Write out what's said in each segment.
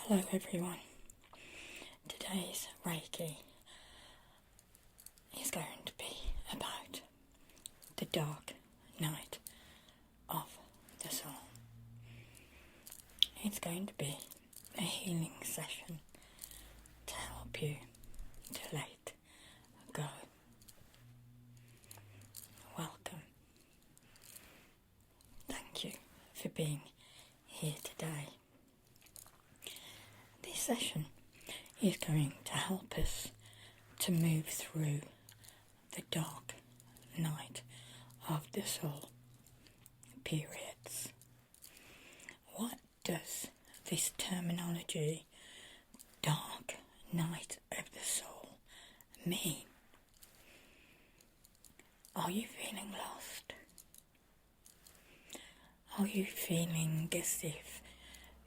Hello everyone. Today's Reiki is going to be about the dark night of the soul. It's going to be a healing session to help you to let go. Welcome. Thank you for being here today. This session is going to help us to move through the dark night of the soul periods. What does this terminology, dark night of the soul, mean? Are you feeling lost? Are you feeling as if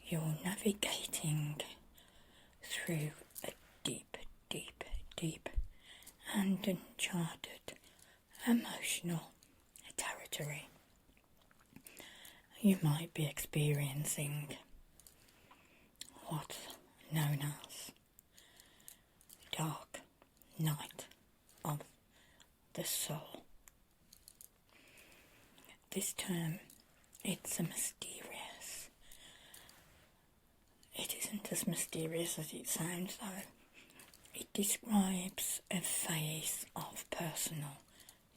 you're navigating through a deep and uncharted emotional territory? You might be experiencing what's known as dark night of the soul. This term, it's a mysterious. It isn't as mysterious as it sounds though. It describes a phase of personal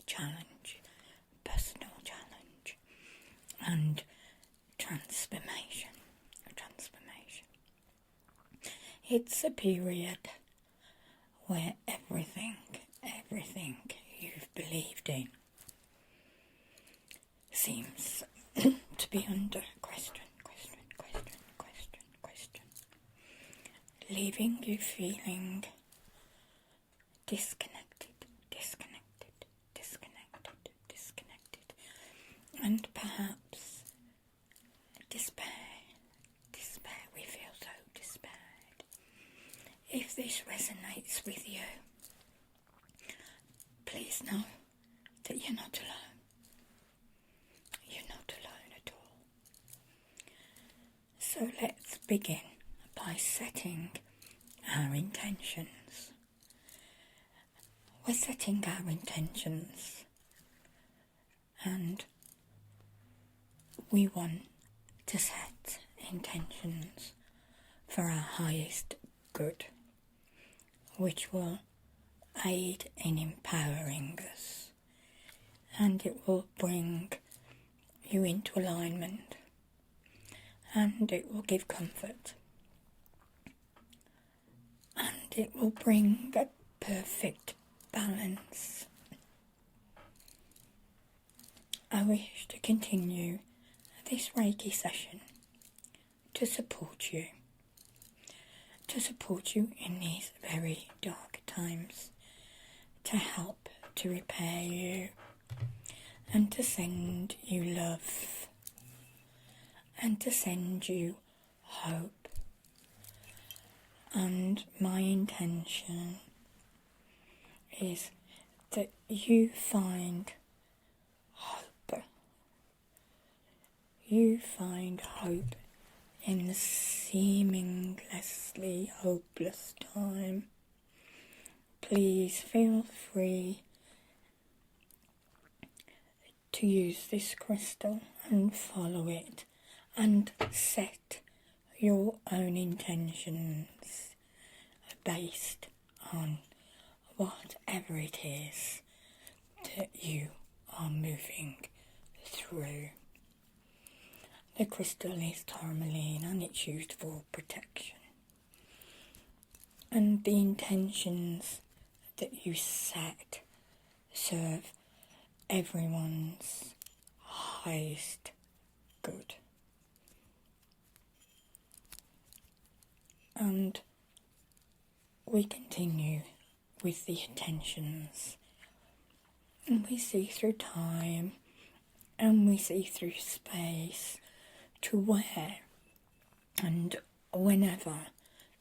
challenge and transformation. It's a period where everything you've believed in seems to be under question, leaving you feeling disconnected, and perhaps despair. We feel so despaired. If this resonates with you, please know that you're not alone. You're not alone at all. So let's begin by setting our intentions. We're setting our intentions, and we want to set intentions for our highest good, which will aid in empowering us, and it will bring you into alignment, and it will give comfort, and it will bring a perfect balance. I wish to continue this Reiki session to support you in these very dark times, to help to repair you and to send you love and to send you hope. And my intention is that you find hope. You find hope in the seamlessly hopeless time. Please feel free to use this crystal and follow it and set your own intentions based on whatever it is that you are moving through. The crystal is tourmaline and it's used for protection. And the intentions that you set serve everyone's highest good. And we continue with the intentions, and we see through time and we see through space to where and whenever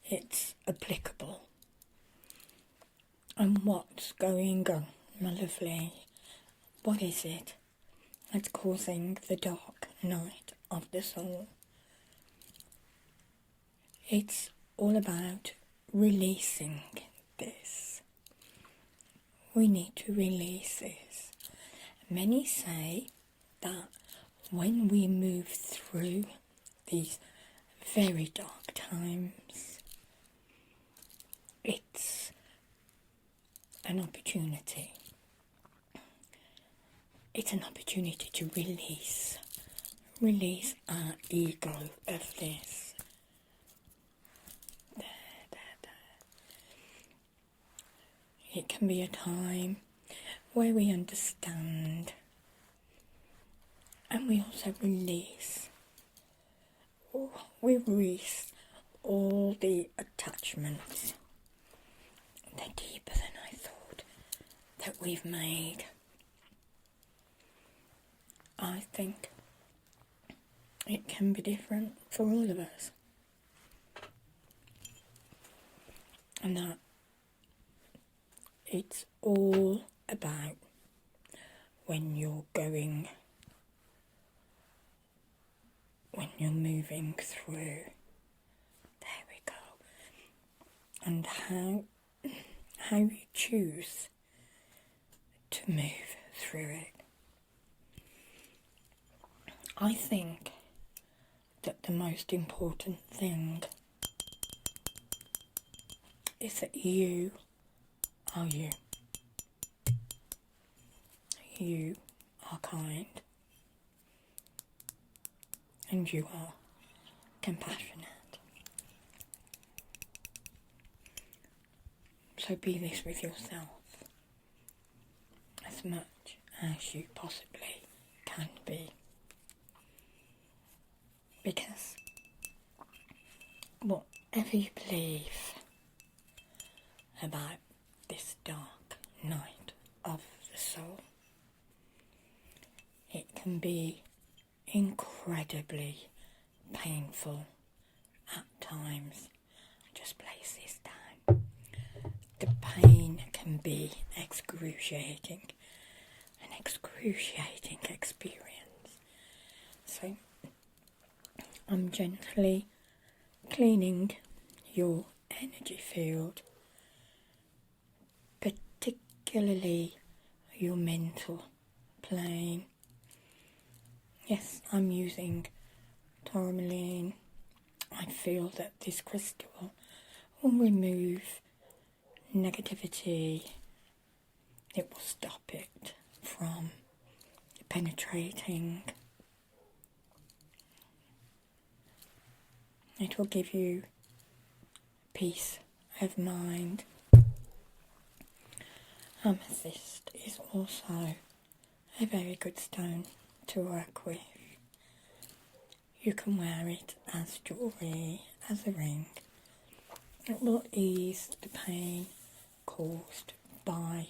it's applicable. And what's going on, my lovely? What is it that's causing the dark night of the soul? It's all about releasing this. We need to release this. Many say that when we move through these very dark times, it's an opportunity. It's an opportunity to release our ego of this. It can be a time where we understand and we also release all the attachments. They're deeper than I thought that we've made. I think it can be different for all of us. And that it's all about when you're moving through. There we go. And how you choose to move through it. I think that the most important thing is that you are you. You are kind. And you are compassionate. So be this with yourself as much as you possibly can be. Because whatever you believe about this dark night of the soul, it can be incredibly painful at times. Just place this down. The pain can be excruciating, an excruciating experience. So I'm gently cleaning your energy field, particularly your mental plane. Yes, I'm using tourmaline. I feel that this crystal will remove negativity. It will stop it from penetrating. It will give you peace of mind. Amethyst is also a very good stone to work with. You can wear it as jewellery, as a ring. It will ease the pain caused by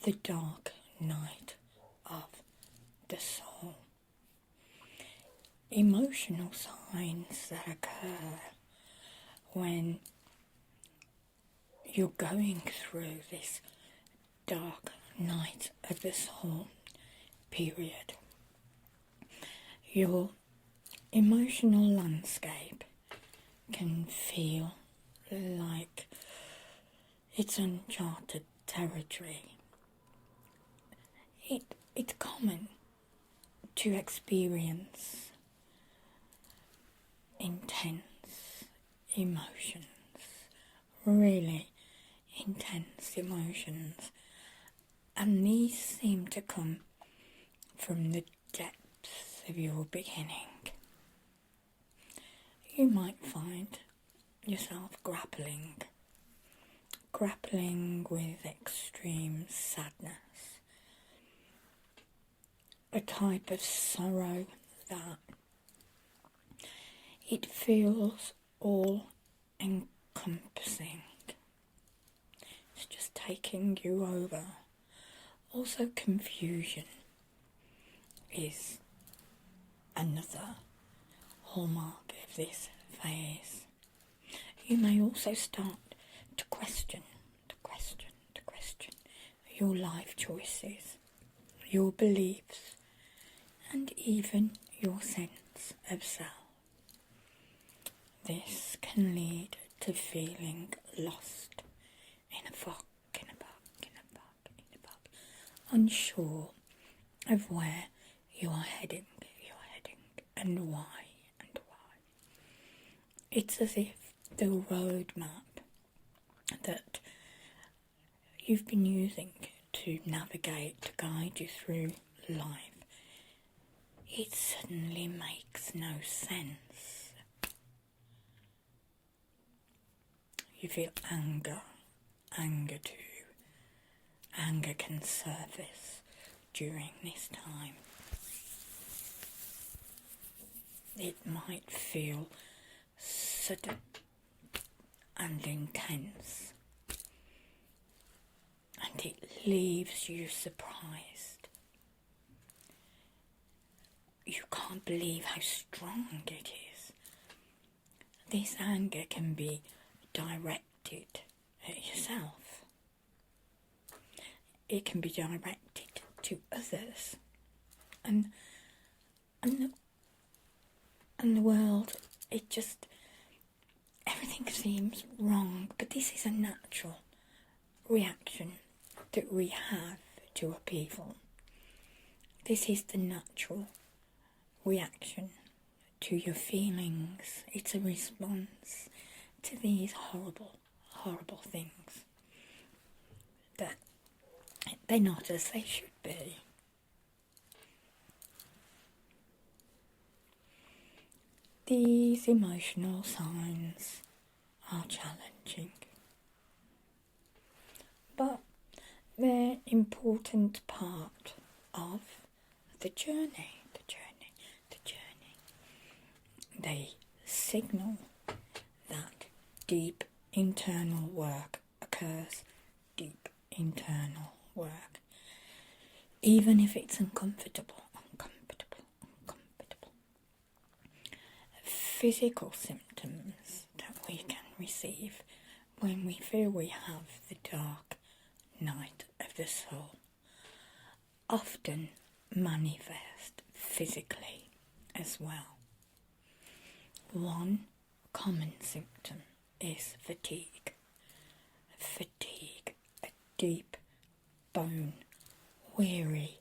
the dark night of the soul. Emotional signs that occur when you're going through this dark night of the soul period. Your emotional landscape can feel like it's uncharted territory. It's common to experience intense emotions, really intense emotions, and these seem to come from the depths of your beginning. You might find yourself grappling with extreme sadness, a type of sorrow that it feels all encompassing. It's just taking you over. Also, confusion is another hallmark of this phase. You may also start to question your life choices, your beliefs, and even your sense of self. this can lead to feeling lost in a fog, unsure of where you are heading, and why. It's as if the roadmap that you've been using to navigate, to guide you through life, it suddenly makes no sense. You feel anger too. Anger can surface during this time. It might feel sudden and intense, and it leaves you surprised. You can't believe how strong it is. This anger can be directed at yourself. It can be directed to others, and the world, everything seems wrong. But this is a natural reaction that we have to upheaval. This is the natural reaction to your feelings. It's a response to these horrible things that they're not as they should be. These emotional signs are challenging, but they're an important part of the journey. They signal that deep internal work occurs, deep internal work, even if it's uncomfortable. Physical symptoms that we can receive when we feel we have the dark night of the soul often manifest physically as well. One common symptom is fatigue. A deep bone, weary,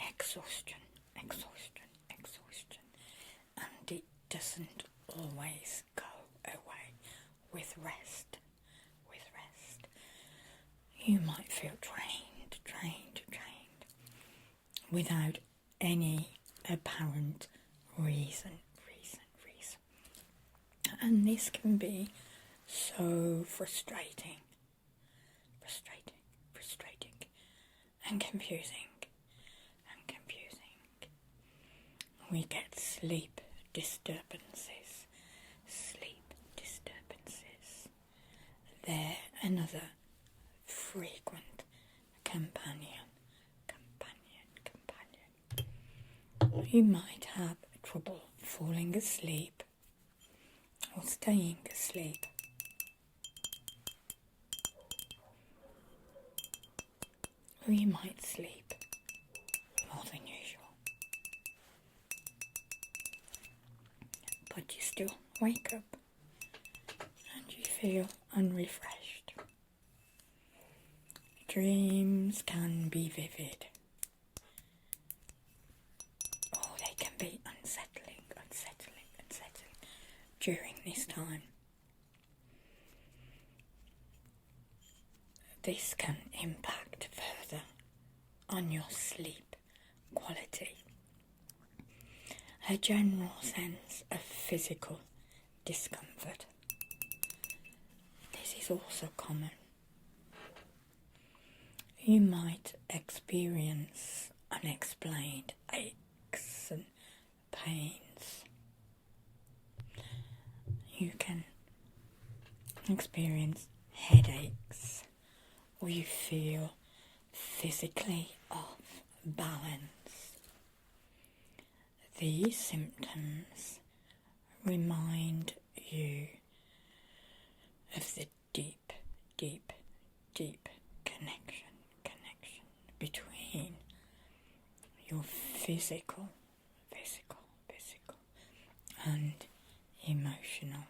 exhaustion, and it doesn't always go away with rest. You might feel drained without any apparent reason. And this can be so frustrating and confusing. We get sleep disturbances. They're another frequent companion. You might have trouble falling asleep or staying asleep. Or you might sleep more than usual, but you still wake up and you feel unrefreshed. Dreams can be vivid, or they can be unsettling during this time. This can impact further on your sleep quality. A general sense of physical discomfort. This is also common. You might experience unexplained aches and pains. You can experience headaches, or you feel physically off balance. These symptoms remind you of the deep connection between your physical and emotional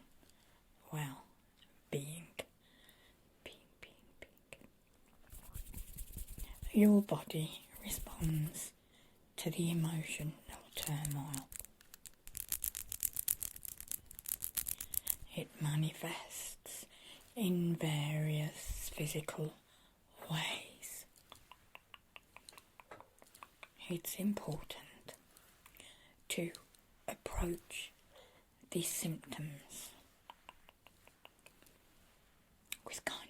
your body responds to the emotional turmoil. It manifests in various physical ways. It's important to approach these symptoms with kindness,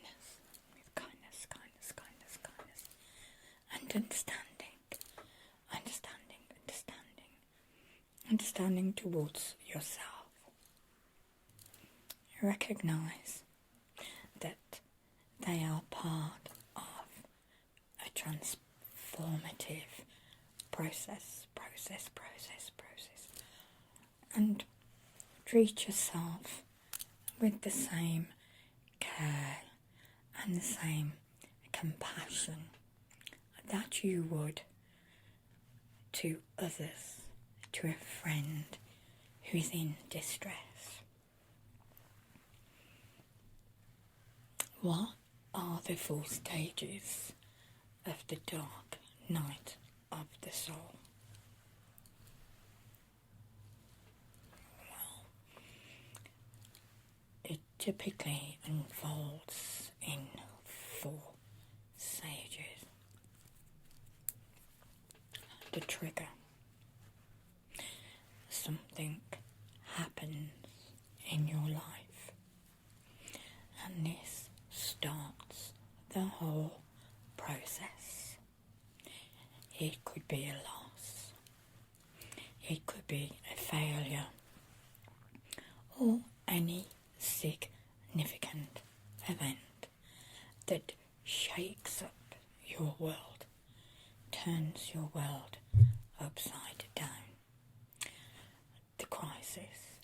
and understanding towards yourself. Recognize that they are part of a transformative process, and treat yourself with the same care and the same compassion that you would to others, to a friend who is in distress. What are the 4 stages of the dark night of the soul? Well, it typically unfolds in 4 stages. The trigger. Something happens in your life, and this starts the whole process. It could be a loss, it could be a failure, or any significant event that shakes up your world, turns your world upside down. The crisis.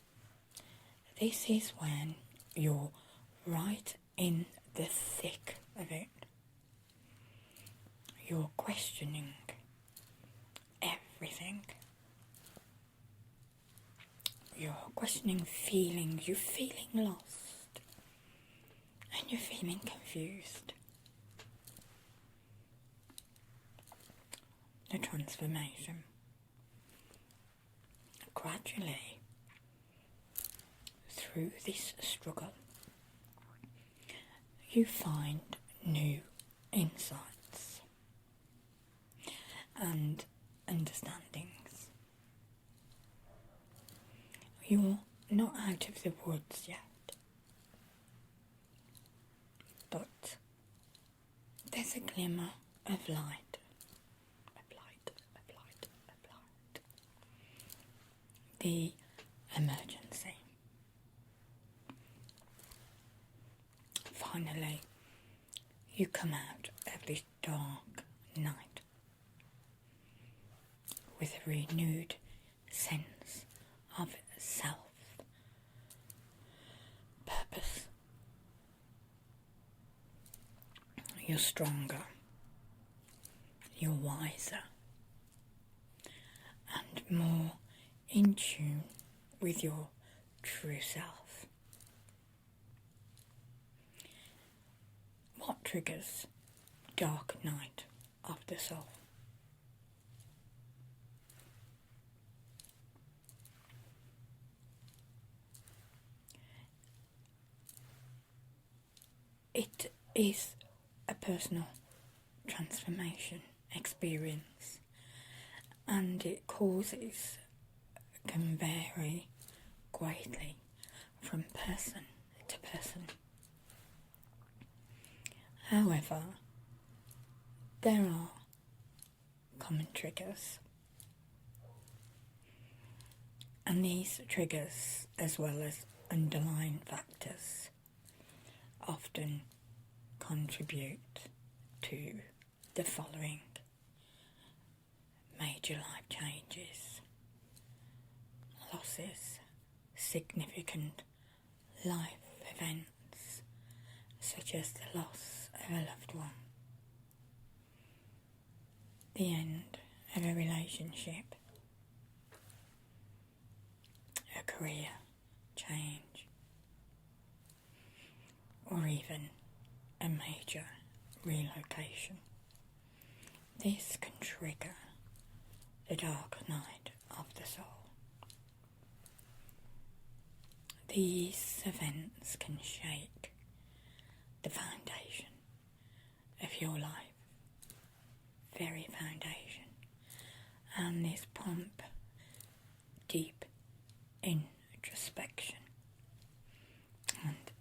This is when you're right in the thick of it. You're questioning everything. You're questioning feelings. You're feeling lost. And you're feeling confused. The transformation. Gradually, through this struggle, you find new insights and understandings. You're not out of the woods yet, but there's a glimmer of light. The emergency. Finally, you come out of this dark night with a renewed sense of self, purpose. You're stronger, you're wiser, and more in tune with your true self. What triggers dark night of the soul? It is a personal transformation experience, and it can vary greatly from person to person. However, there are common triggers, and these triggers, as well as underlying factors, often contribute to the following major life changes: losses, significant life events such as the loss of a loved one, the end of a relationship, a career change, or even a major relocation. This can trigger the dark night of the soul. These events can shake the foundation of your life, very foundation, and this prompt deep introspection and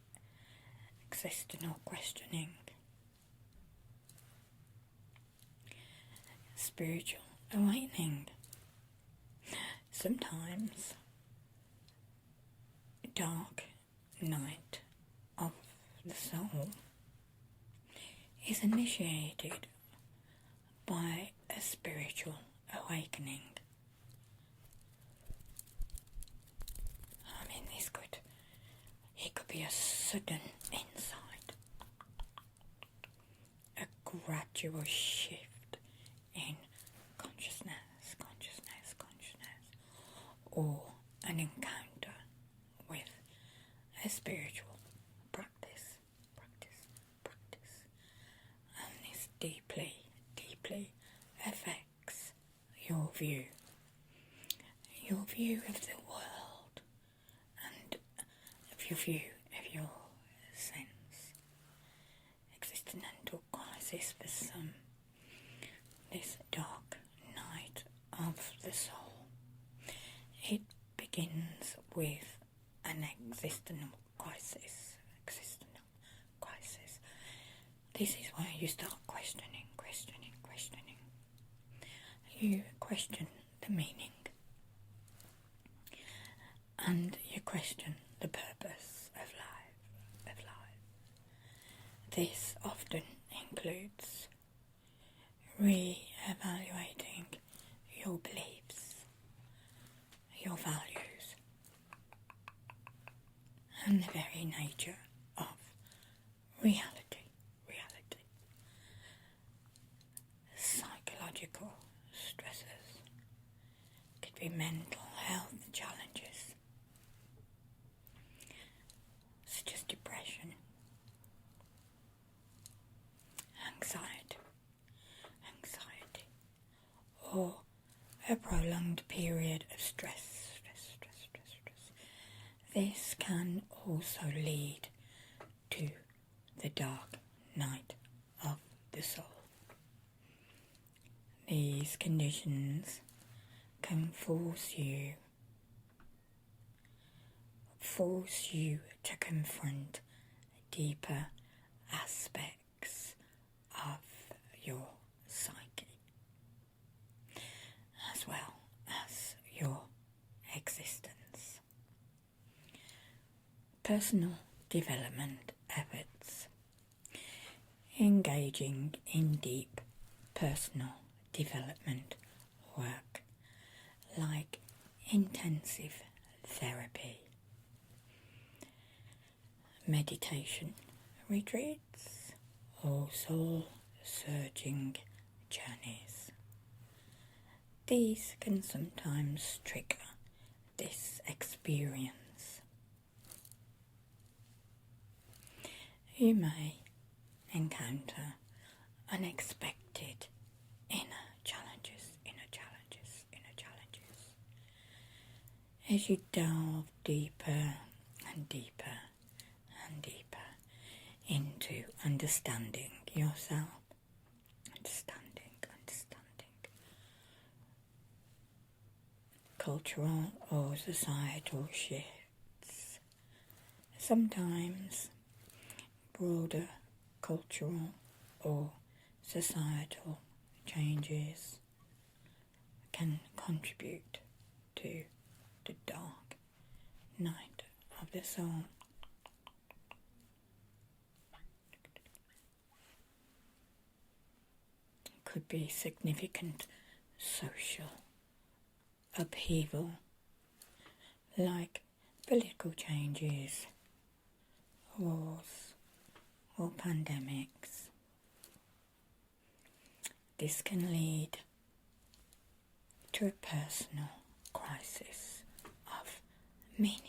existential questioning, spiritual awakening. Sometimes dark night of the soul is initiated by a spiritual awakening. I mean, it could be a sudden insight, a gradual shift in consciousness, or an encounter with a spiritual practice, and this deeply affects your view of the world and of your view of your sense. Existential crisis for some, this dark night of the soul. It begins with an existential crisis. This is where you start questioning. You question the meaning, and you question the purpose of life. This often includes re-evaluating your beliefs, your values, and the very nature of reality. Psychological stresses could be mental health challenges, such as depression, anxiety, or a prolonged period of stress. This can also lead to the dark night of the soul. These conditions can force you to confront deeper aspects of your psyche, as well as your existence. Personal development efforts. Engaging in deep personal development work like intensive therapy, meditation retreats, or soul-searching journeys. These can sometimes trigger this experience. You may encounter unexpected inner challenges as you delve deeper and deeper into understanding yourself, understanding cultural or societal shifts. Sometimes broader cultural or societal changes can contribute to the dark night of the soul. Could be significant social upheaval, like political changes, wars, or pandemics. This can lead to a personal crisis of meaning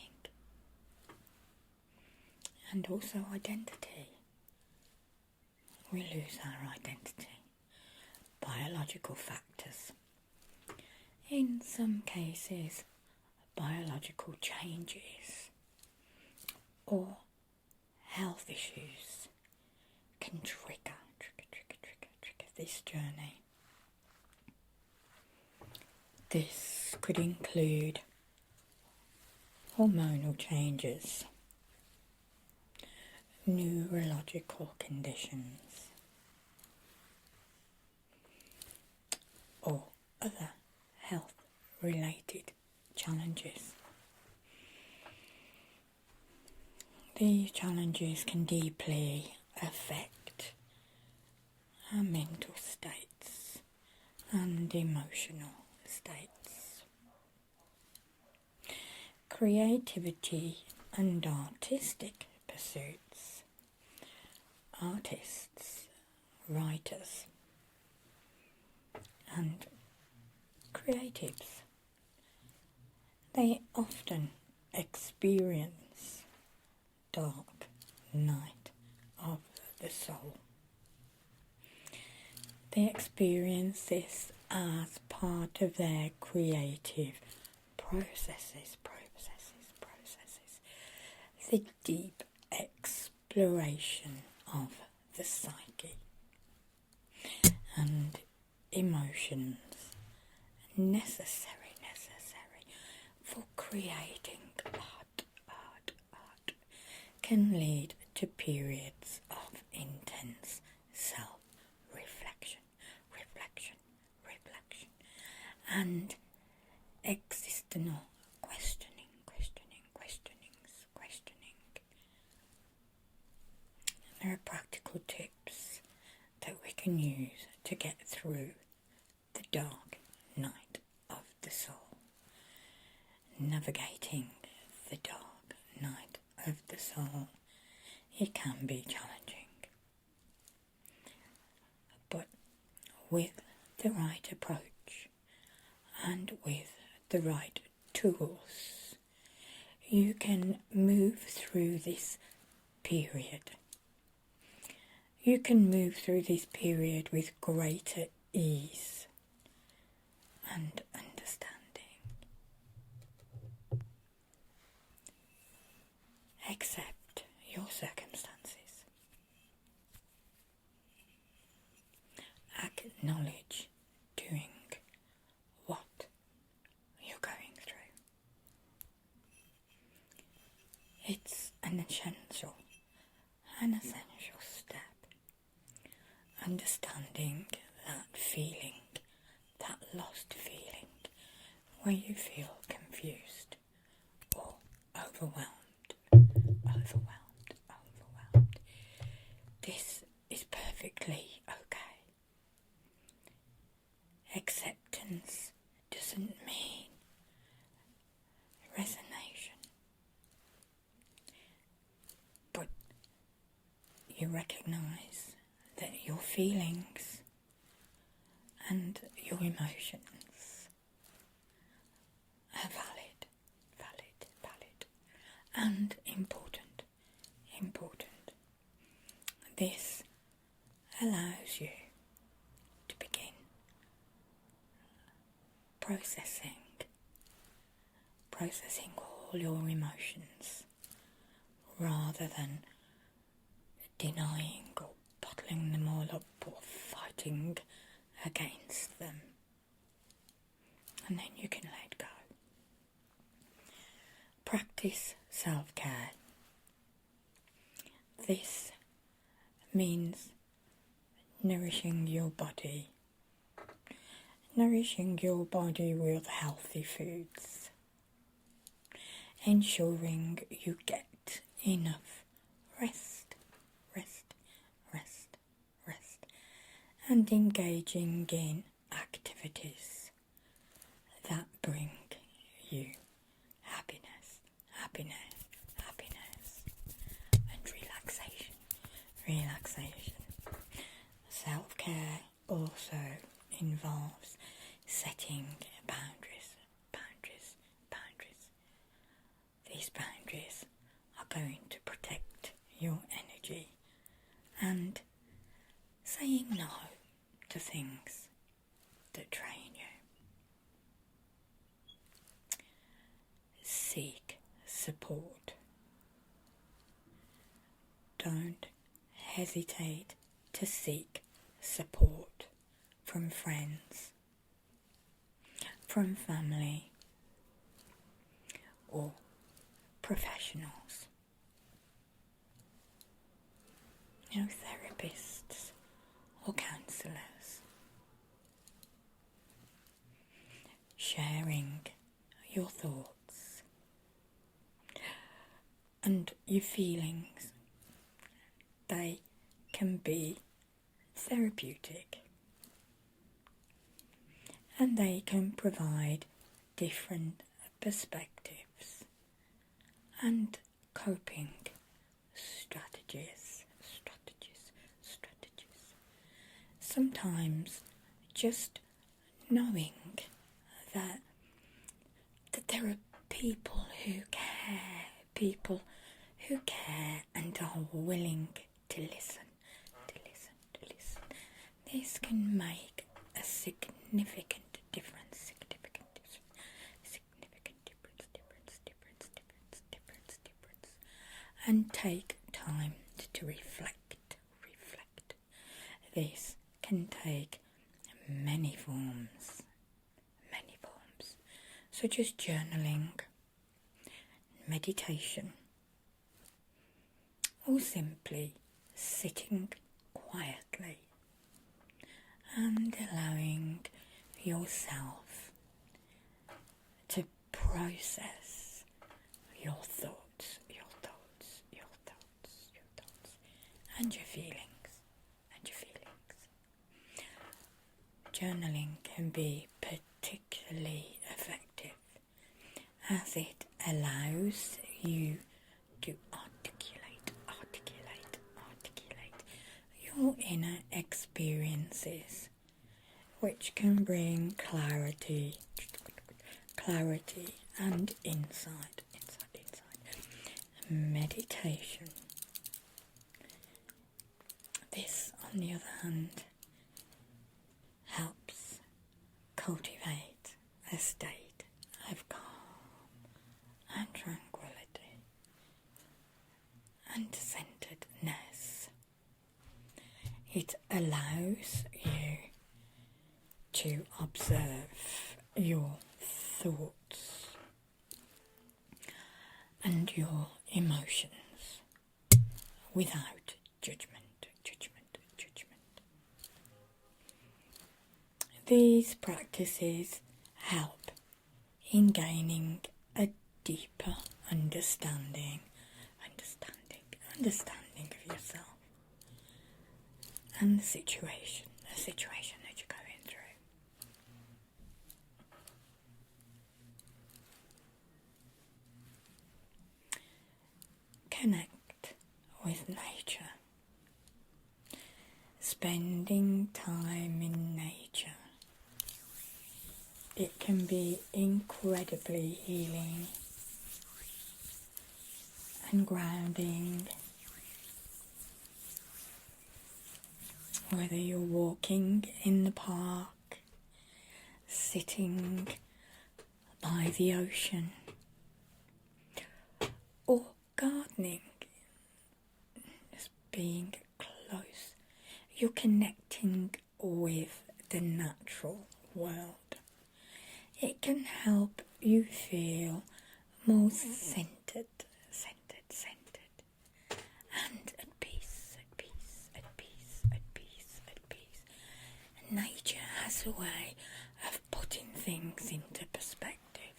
and also identity. We lose our identity, biological factors. In some cases, biological changes or health issues can trigger this journey. This could include hormonal changes, neurological conditions, or other health-related challenges. These challenges can deeply affect our mental states and emotional states. Creativity and artistic pursuits. Artists, writers, and creatives, they often experience dark night of the soul. They experience this as part of their creative processes, the deep exploration of the psyche and emotions necessary for creating art can lead to periods of intense self-reflection and existential questioning. There are practical tips that we can use to get through the dark night of the soul. Navigating the dark night of the soul, it can be challenging. But with the right approach and with the right tools, you can move through this period. You can move through this period with greater ease and understanding. Accept your circumstances. Acknowledge doing what you're going through. It's an essential step. Understanding that feeling, that lost feeling, where you feel confused or overwhelmed. This is perfectly okay. Acceptance doesn't mean resignation, but you recognize that your feelings and your emotions are valid and important. This allows you to begin processing all your emotions rather than denying or bottling them all up or fighting against them. And then you can let go. Practice self-care. This means nourishing your body with healthy foods, ensuring you get enough rest, and engaging in activities that bring you happiness, and relaxation. Self-care also involves setting boundaries. These boundaries are going to protect your energy and saying no to things that drain you. Seek support. Don't hesitate to seek support from friends, from family, or professionals. Therapists or counsellors. Sharing your thoughts and your feelings, they can be therapeutic, and they can provide different perspectives and coping strategies. Sometimes just knowing that there are people who care and are willing to listen. This can make a significant difference, and take time to reflect. This can take many forms, such as journaling, meditation, or simply sitting quietly and allowing yourself to process your thoughts, and your feelings. Journaling can be particularly effective as it allows you to articulate your inner experiences, which can bring clarity and insight. Meditation. This, on the other hand, helps cultivate a state of calm and tranquility and centeredness. It allows you to observe your thoughts and your emotions without judgment. These practices help in gaining a deeper understanding of yourself and the situation that you're going through. Connect with nature. Spending time in nature, it can be incredibly healing and grounding. Whether you're walking in the park, sitting by the ocean, or gardening, just being close, you're connecting with the natural world. It can help you feel more centered, and at peace. Nature has a way of putting things into perspective,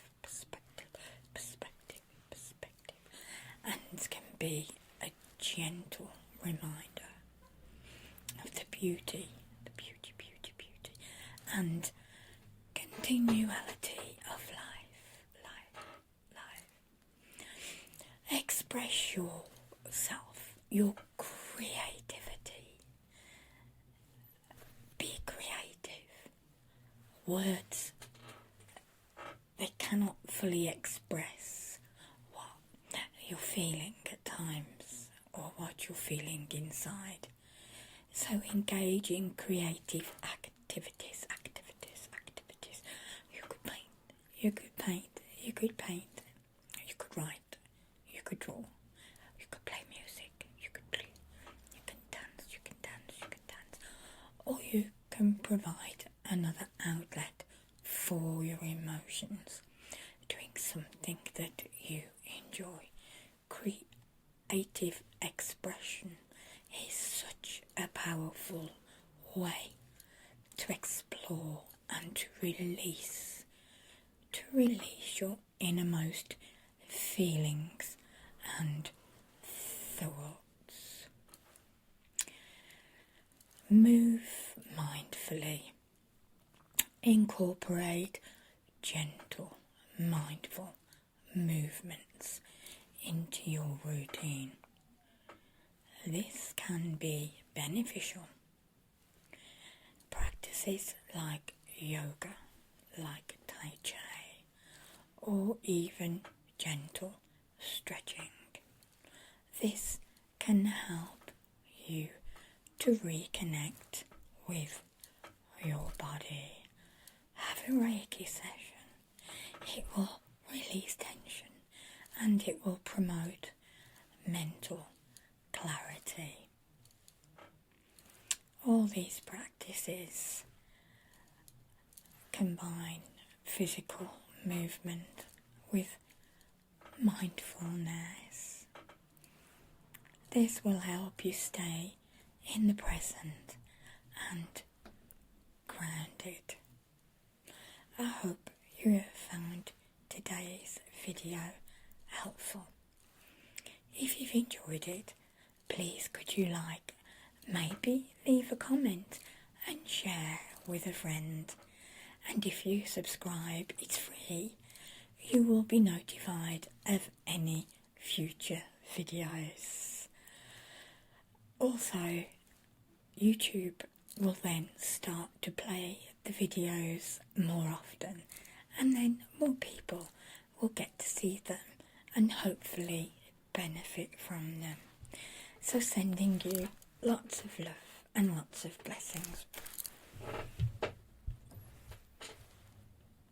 and can be a gentle reminder of the beauty, and continuality of life. Express yourself, your creativity. Be creative. Words, they cannot fully express what you're feeling at times or what you're feeling inside. So engage in creative activities You could paint, you could write, you could draw, you could play music, you can dance, you can dance, or you can provide another outlet for your emotions, doing something that you enjoy. Creative expression is such a powerful way to explore and to release your innermost feelings and thoughts. Move mindfully. Incorporate gentle, mindful movements into your routine. This can be beneficial. Practices like yoga, like Tai Chi, or even gentle stretching. This can help you to reconnect with your body. Have a Reiki session. It will release tension and it will promote mental clarity. All these practices combine physical movement with mindfulness. This will help you stay in the present and grounded. I hope you have found today's video helpful. If you've enjoyed it, please could you maybe leave a comment and share with a friend. And if you subscribe, it's free. You will be notified of any future videos. Also, YouTube will then start to play the videos more often, and then more people will get to see them and hopefully benefit from them. So sending you lots of love and lots of blessings.